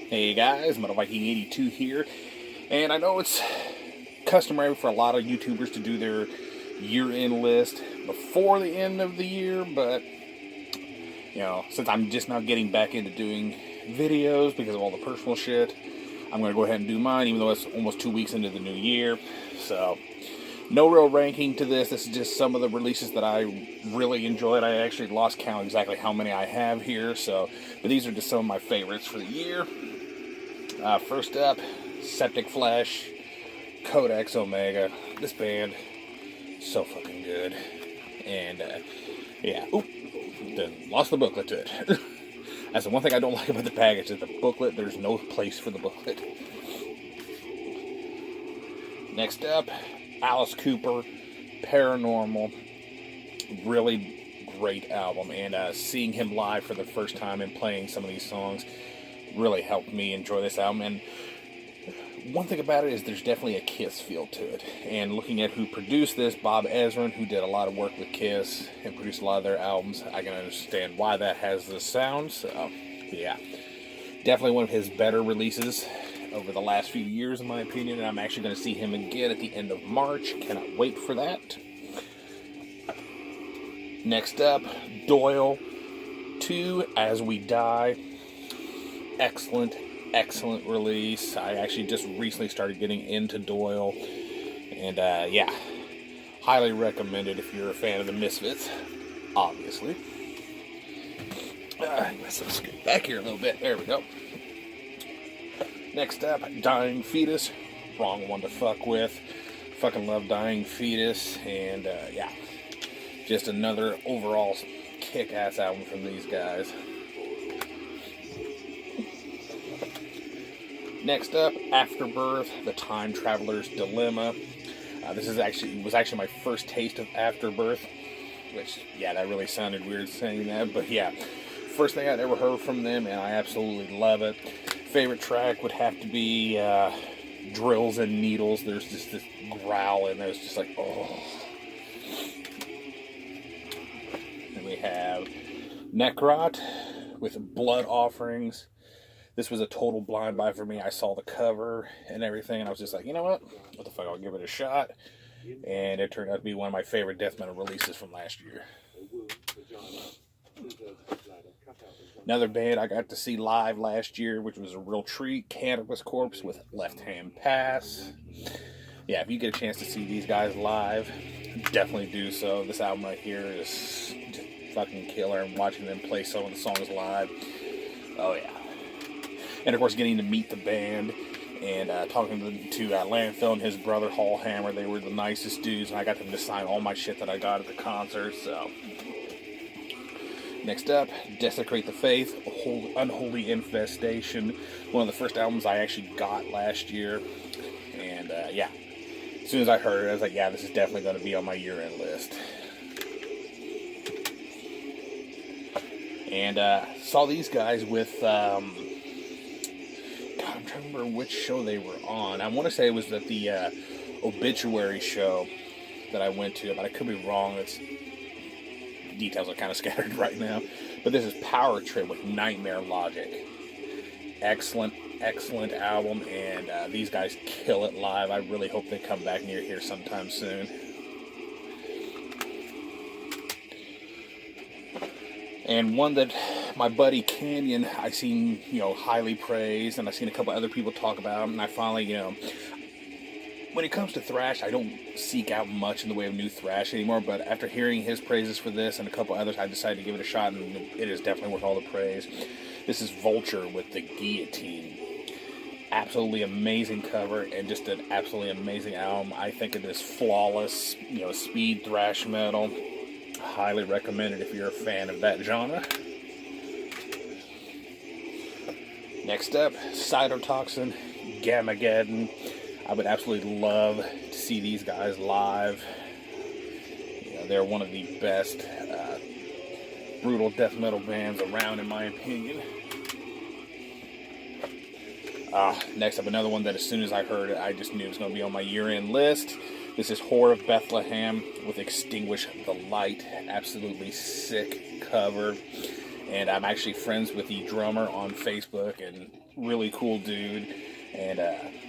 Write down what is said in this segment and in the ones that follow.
Hey guys, Metal Viking 82 here, and I know it's customary for a lot of YouTubers to do their year-end list before the end of the year, but since I'm just now getting back into doing videos because of all the personal shit, I'm going to go ahead and do mine, even though it's almost 2 weeks into the new year. So, no real ranking to this. This is just some of the releases that I really enjoyed. I actually lost count exactly how many I have here, but these are just some of my favorites for the year. First up, Septic Flesh, Codex Omega. This band, so fucking good. And, lost the booklet to it. That's the one thing I don't like about the package, is the booklet. There's no place for the booklet. Next up, Alice Cooper, Paranormal. Really great album. And seeing him live for the first time and playing some of these songs really helped me enjoy this album. And one thing about it is there's definitely a Kiss feel to it. And looking at who produced this, Bob Ezrin, who did a lot of work with Kiss and produced a lot of their albums, I can understand why that has this sound. So, yeah. Definitely one of his better releases over the last few years, in my opinion. And I'm actually going to see him again at the end of March. Cannot wait for that. Next up, Doyle 2, As We Die. Excellent release. I actually just recently started getting into Doyle, and highly recommend it if you're a fan of the Misfits, obviously. Let's scoot back here a little bit. There we go. Next up, Dying Fetus. Wrong one to fuck with. Fucking love Dying Fetus, and just another overall kick-ass album from these guys. Next up, Afterbirth, The Time Traveler's Dilemma. This was actually my first taste of Afterbirth, which, that really sounded weird saying that, but first thing I'd ever heard from them, and I absolutely love it. Favorite track would have to be Drills and Needles. There's just this growl in there, it's just like, oh. Then we have Necrot with Blood Offerings. This was a total blind buy for me. I saw the cover and everything, and I was just like, you know what the fuck, I'll give it a shot. And it turned out to be one of my favorite death metal releases from last year. Another band I got to see live last year, which was a real treat, Cannabis Corpse with Left Hand Pass. Yeah, if you get a chance to see these guys live, definitely do so. This album right here is just fucking killer, and watching them play some of the songs live, oh yeah. And of course, getting to meet the band and talking to Landfill and his brother Hall Hammer. They were the nicest dudes, and I got them to sign all my shit that I got at the concert. So, next up, Desecrate the Faith, Unholy Infestation. One of the first albums I actually got last year. And as soon as I heard it, I was like, this is definitely going to be on my year-end list. And saw these guys with... I'm trying to remember which show they were on. I want to say it was at the Obituary show that I went to, but I could be wrong. Details are kind of scattered right now. But this is Power Trip with Nightmare Logic. Excellent album, and these guys kill it live. I really hope they come back near here sometime soon. And one that my buddy Canyon, I seen, highly praised, and I've seen a couple other people talk about, and I finally, when it comes to thrash, I don't seek out much in the way of new thrash anymore, but after hearing his praises for this and a couple others, I decided to give it a shot, and it is definitely worth all the praise. This is Vulture with The Guillotine. Absolutely amazing cover, and just an absolutely amazing album. I think it is flawless, speed thrash metal. Highly recommend it if you're a fan of that genre. Next up, Cytotoxin, Gamageddon. I would absolutely love to see these guys live. They're one of the best brutal death metal bands around, in my opinion. Next up, another one that as soon as I heard it, I just knew it was going to be on my year-end list. This is Whore of Bethlehem with Extinguish the Light. Absolutely sick cover. And I'm actually friends with the drummer on Facebook, and really cool dude. And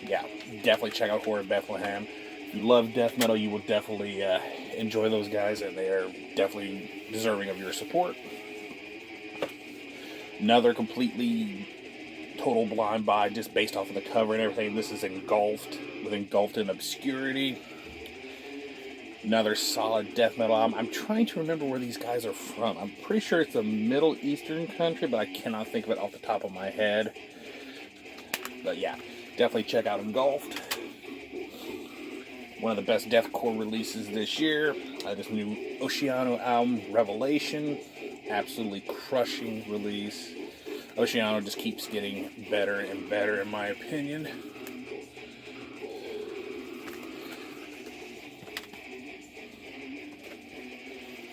yeah, definitely check out Horror Bethlehem. If you love death metal, you will definitely enjoy those guys, and they are definitely deserving of your support. Another completely total blind buy, just based off of the cover and everything. This is Engulfed in Obscurity. Another solid death metal album. I'm trying to remember where these guys are from. I'm pretty sure it's a Middle Eastern country, but I cannot think of it off the top of my head. But yeah, definitely check out Engulfed. One of the best deathcore releases this year. This new Oceano album, Revelation. Absolutely crushing release. Oceano just keeps getting better and better, in my opinion.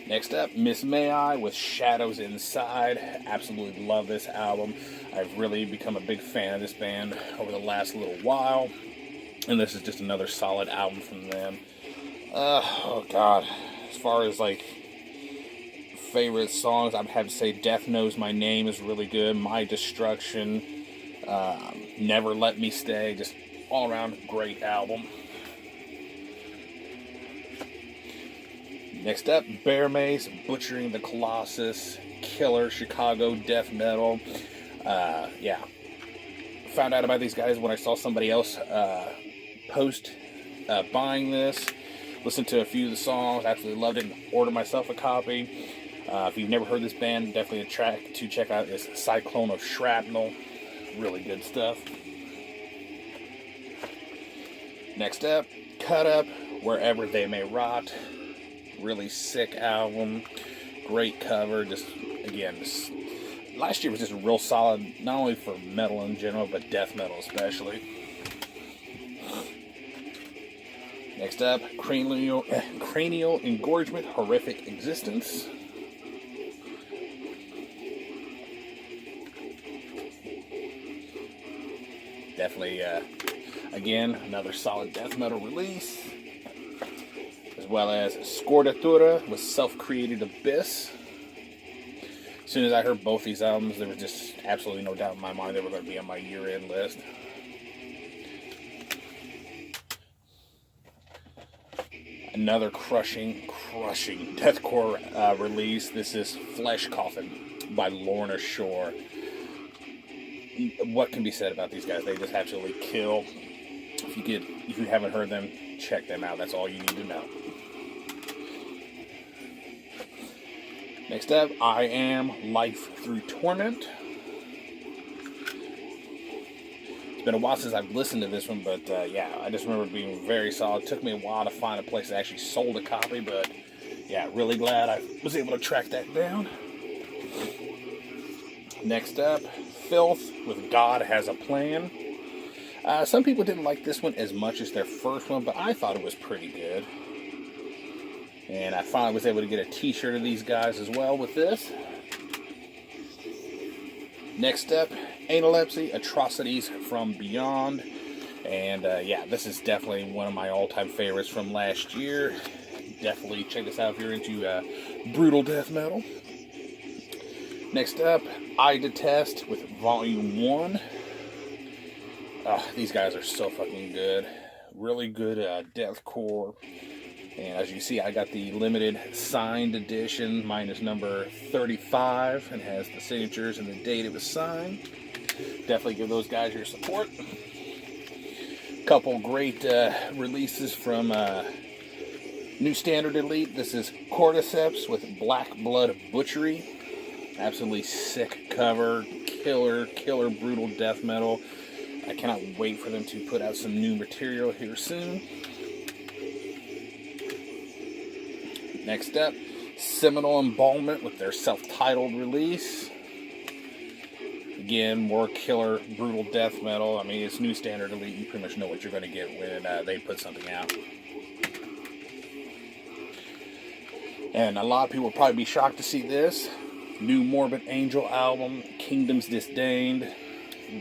Next up, Miss May I with Shadows Inside. Absolutely love this album. I've really become a big fan of this band over the last little while. And this is just another solid album from them. Oh God. As far as like favorite songs, I'd have to say Death Knows My Name is really good. My Destruction. Never Let Me Stay. Just all around great album. Next up, Bear Mace, Butchering the Colossus, killer Chicago death metal. Yeah, found out about these guys when I saw somebody else post buying this. Listened to a few of the songs, absolutely loved it, and ordered myself a copy. If you've never heard this band, definitely a track to check out is Cyclone of Shrapnel. Really good stuff. Next up, Cut Up, Wherever They May Rot. Really sick album, great cover. Just again, last year was just real solid, not only for metal in general, but death metal especially. Next up, Cranial Engorgement, Horrific Existence. Definitely, again, another solid death metal release. As well as Scordatura with Self-Created Abyss. As soon as I heard both these albums, there was just absolutely no doubt in my mind they were going to be on my year-end list. Another crushing deathcore release. This is Flesh Coffin by Lorna Shore. What can be said about these guys? They just absolutely kill. If you haven't heard them, check them out. That's all you need to know. Next up, I Am Life Through Torment. It's been a while since I've listened to this one, but yeah, I just remember it being very solid. It took me a while to find a place that actually sold a copy, but yeah, really glad I was able to track that down. Next up, Filth with God Has a Plan. Some people didn't like this one as much as their first one, but I thought it was pretty good. And I finally was able to get a t-shirt of these guys as well with this. Next up, Analepsy, Atrocities from Beyond. And yeah, this is definitely one of my all-time favorites from last year. Definitely check this out if you're into brutal death metal. Next up, I Detest with Volume 1. These guys are so fucking good. Really good deathcore. And as you see, I got the limited signed edition. Mine is number 35 and has the signatures and the date it was signed. Definitely give those guys your support. Couple great releases from New Standard Elite. This is Cordyceps with Black Blood Butchery. Absolutely sick cover. Killer brutal death metal. I cannot wait for them to put out some new material here soon. Next up, Seminal Embalmment with their self-titled release. Again, more killer, brutal death metal. I mean, it's New Standard Elite. You pretty much know what you're going to get when they put something out. And a lot of people will probably be shocked to see this. New Morbid Angel album, Kingdoms Disdained.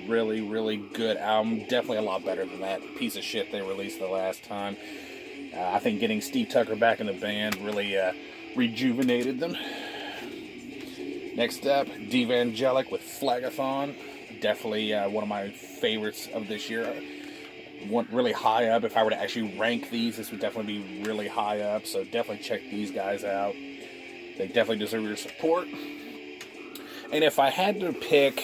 Really good album. Definitely a lot better than that piece of shit they released the last time. I think getting Steve Tucker back in the band really rejuvenated them. Next up, Devangelic with Flagathon. Definitely one of my favorites of this year. One really high up. If I were to actually rank these, this would definitely be really high up. So definitely check these guys out. They definitely deserve your support. And if I had to pick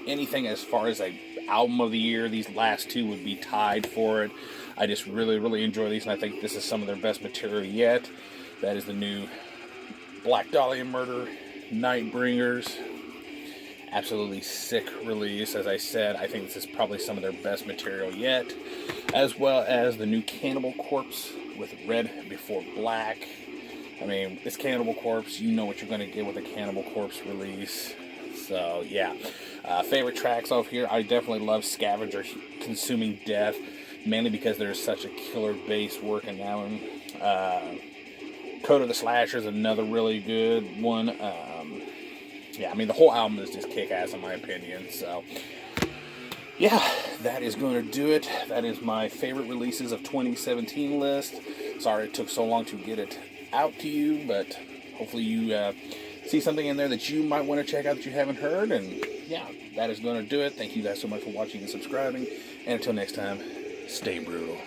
anything as far as a album of the year, these last two would be tied for it. I just really, really enjoy these, and I think this is some of their best material yet. That is the new Black Dahlia Murder Nightbringers. Absolutely sick release. As I said, I think this is probably some of their best material yet. As well as the new Cannibal Corpse with Red Before Black. I mean, this Cannibal Corpse, you know what you're going to get with a Cannibal Corpse release. So, yeah. Favorite tracks off here, I definitely love Scavenger Consuming Death. Mainly because there's such a killer bass work in that one. Code of the Slasher is another really good one. Yeah, I mean, the whole album is just kick-ass in my opinion. So, yeah, that is going to do it. That is my favorite releases of 2017 list. Sorry it took so long to get it out to you, but hopefully you see something in there that you might want to check out that you haven't heard. And, yeah, that is going to do it. Thank you guys so much for watching and subscribing. And until next time, stay brutal.